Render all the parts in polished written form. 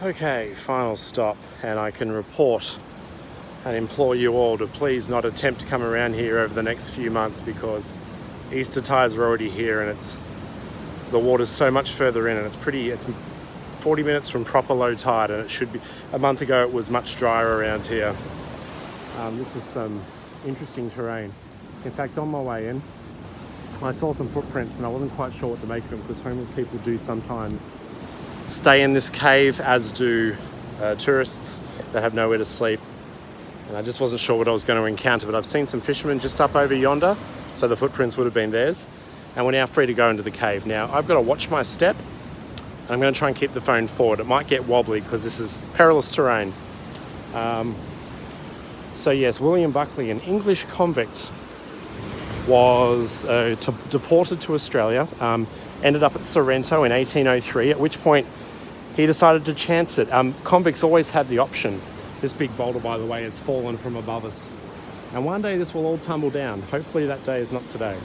Okay, final stop, and I can report and implore you all to please not attempt to come around here over the next few months, because Easter tides are already here and the water's so much further in, and it's 40 minutes from proper low tide, and it should be. A month ago it was much drier around here. This is some interesting terrain. In fact, on my way in, I saw some footprints and I wasn't quite sure what to make of them, because homeless people do sometimes stay in this cave, as do tourists that have nowhere to sleep. And I just wasn't sure what I was going to encounter, but I've seen some fishermen just up over yonder, so the footprints would have been theirs. And we're now free to go into the cave. Now, I've got to watch my step, and I'm going to try and keep the phone forward. It might get wobbly because this is perilous terrain. So yes, William Buckley, an English convict, was deported to Australia, ended up at Sorrento in 1803, at which point he decided to chance it. Convicts always had the option. This big boulder, by the way, has fallen from above us. And one day this will all tumble down. Hopefully that day is not today.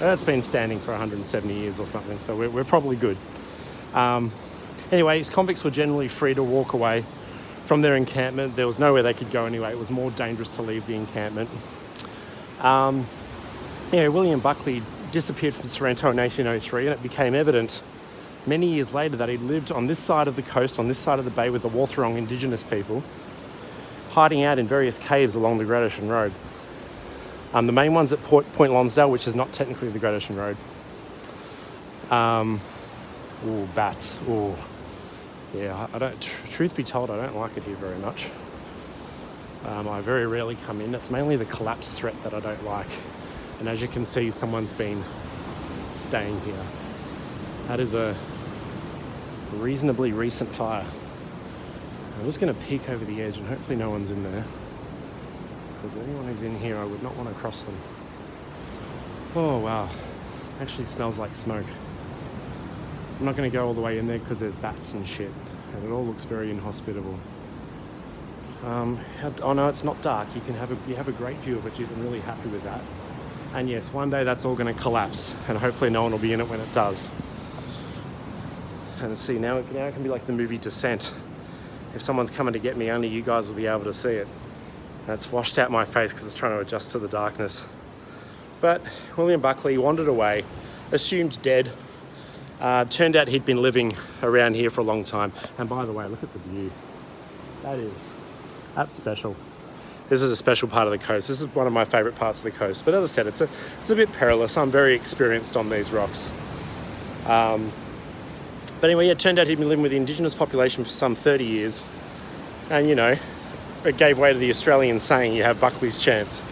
It's been standing for 170 years or something, so we're probably good. Anyway, convicts were generally free to walk away from their encampment. There was nowhere they could go anyway. It was more dangerous to leave the encampment. William Buckley disappeared from Sorrento in 1803, and it became evident many years later that he'd lived on this side of the coast, on this side of the bay, with the Warthaurong indigenous people, hiding out in various caves along the Great Ocean Road. The main one's at Point Lonsdale, which is not technically the Great Ocean Road. Bats. Yeah, truth be told, I don't like it here very much. I very rarely come in. It's mainly the collapse threat that I don't like. And as you can see, someone's been staying here. That is a reasonably recent fire. I'm just going to peek over the edge, and hopefully no one's in there, because anyone who's in here, I would not want to cross them. Oh wow, actually smells like smoke. I'm not going to go all the way in there because there's bats and shit, and it all looks very inhospitable. Oh no, it's not dark. You have a great view of it. Geez, I'm really happy with that. And yes, one day that's all going to collapse, and hopefully no one will be in it when it does. And see, now it can be like the movie Descent. If someone's coming to get me, only you guys will be able to see it. And it's washed out my face because it's trying to adjust to the darkness. But William Buckley wandered away, assumed dead. Turned out he'd been living around here for a long time. And by the way, look at the view. That's special. This is a special part of the coast. This is one of my favourite parts of the coast. But as I said, it's a bit perilous. I'm very experienced on these rocks. But anyway, it turned out he'd been living with the indigenous population for some 30 years. And, it gave way to the Australian saying, you have Buckley's chance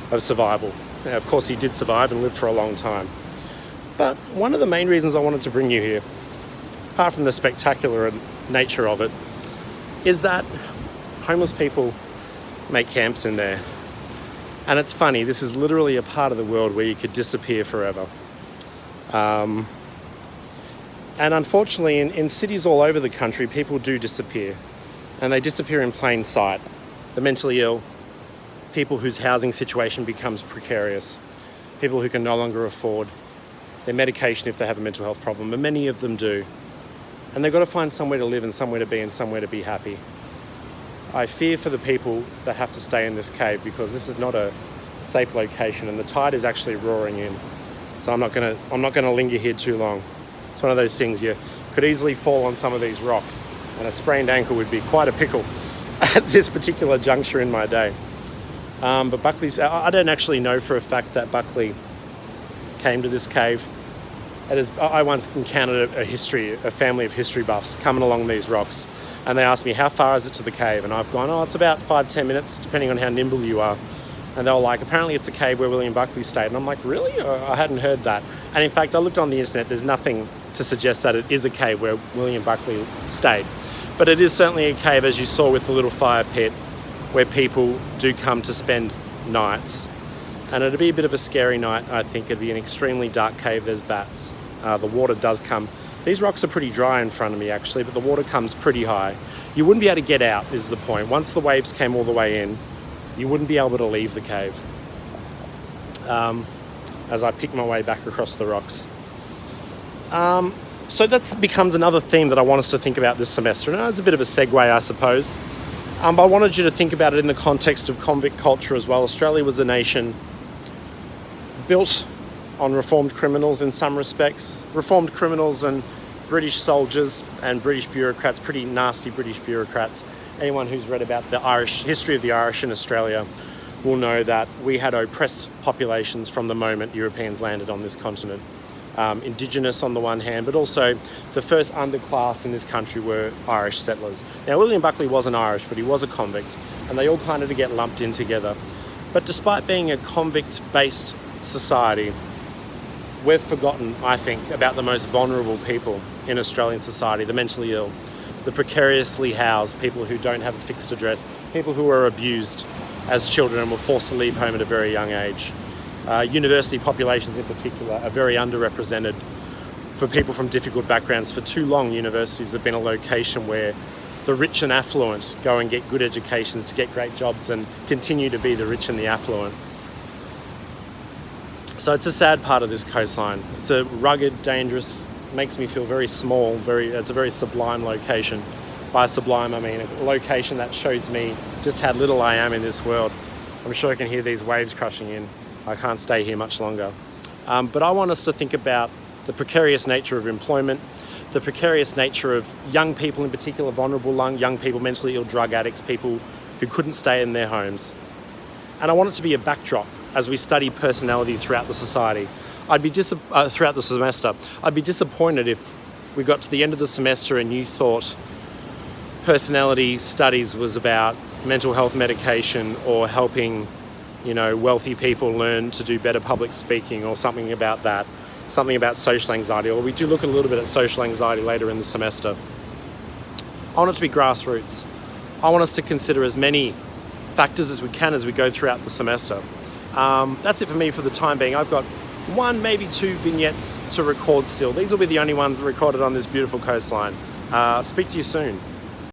of survival. Now, of course, he did survive and lived for a long time. But one of the main reasons I wanted to bring you here, apart from the spectacular nature of it, is that homeless people make camps in there. And it's funny, this is literally a part of the world where you could disappear forever. And unfortunately, in cities all over the country, people do disappear. And they disappear in plain sight. The mentally ill, people whose housing situation becomes precarious, people who can no longer afford their medication if they have a mental health problem, and many of them do. And they've got to find somewhere to live and somewhere to be and somewhere to be happy. I fear for the people that have to stay in this cave, because this is not a safe location, and the tide is actually roaring in. So I'm not gonna linger here too long. It's one of those things, you could easily fall on some of these rocks, and a sprained ankle would be quite a pickle at this particular juncture in my day. But I don't actually know for a fact that Buckley came to this cave. I once encountered a family of history buffs coming along these rocks, and they asked me, how far is it to the cave? And I've gone, it's about 5-10 minutes, depending on how nimble you are. And they were like, apparently it's a cave where William Buckley stayed. And I'm like, really? I hadn't heard that. And in fact, I looked on the internet, there's nothing to suggest that it is a cave where William Buckley stayed. But it is certainly a cave, as you saw with the little fire pit, where people do come to spend nights. And it'd be a bit of a scary night, I think. It'd be an extremely dark cave. There's bats. The water does come. These rocks are pretty dry in front of me, actually, but the water comes pretty high. You wouldn't be able to get out, is the point. Once the waves came all the way in, you wouldn't be able to leave the cave. As I pick my way back across the rocks. So that becomes another theme that I want us to think about this semester. Now, it's a bit of a segue, I suppose. But I wanted you to think about it in the context of convict culture as well. Australia was a nation built on reformed criminals in some respects. Reformed criminals and British soldiers and British bureaucrats, pretty nasty British bureaucrats. Anyone who's read about the history of the Irish in Australia will know that we had oppressed populations from the moment Europeans landed on this continent. Indigenous on the one hand, but also the first underclass in this country were Irish settlers. Now, William Buckley wasn't Irish, but he was a convict, and they all kind of get lumped in together. But despite being a convict-based society, we've forgotten, I think, about the most vulnerable people in Australian society, the mentally ill, the precariously housed, people who don't have a fixed address, people who were abused as children and were forced to leave home at a very young age. University populations in particular are very underrepresented for people from difficult backgrounds. For too long, universities have been a location where the rich and affluent go and get good educations to get great jobs and continue to be the rich and the affluent. So it's a sad part of this coastline. It's a rugged, dangerous, makes me feel very small, it's a very sublime location. By sublime, I mean a location that shows me just how little I am in this world. I'm sure I can hear these waves crashing in. I can't stay here much longer. But I want us to think about the precarious nature of employment, the precarious nature of young people in particular, vulnerable young people, mentally ill, drug addicts, people who couldn't stay in their homes. And I want it to be a backdrop as we study personality throughout the society. Throughout the semester, I'd be disappointed if we got to the end of the semester and you thought personality studies was about mental health medication or helping wealthy people learn to do better public speaking or something about that, something about social anxiety, or we do look a little bit at social anxiety later in the semester. I want it to be grassroots. I want us to consider as many factors as we can as we go throughout the semester. That's it for me for the time being. I've got 1, maybe 2 vignettes to record still. These will be the only ones recorded on this beautiful coastline. Speak to you soon.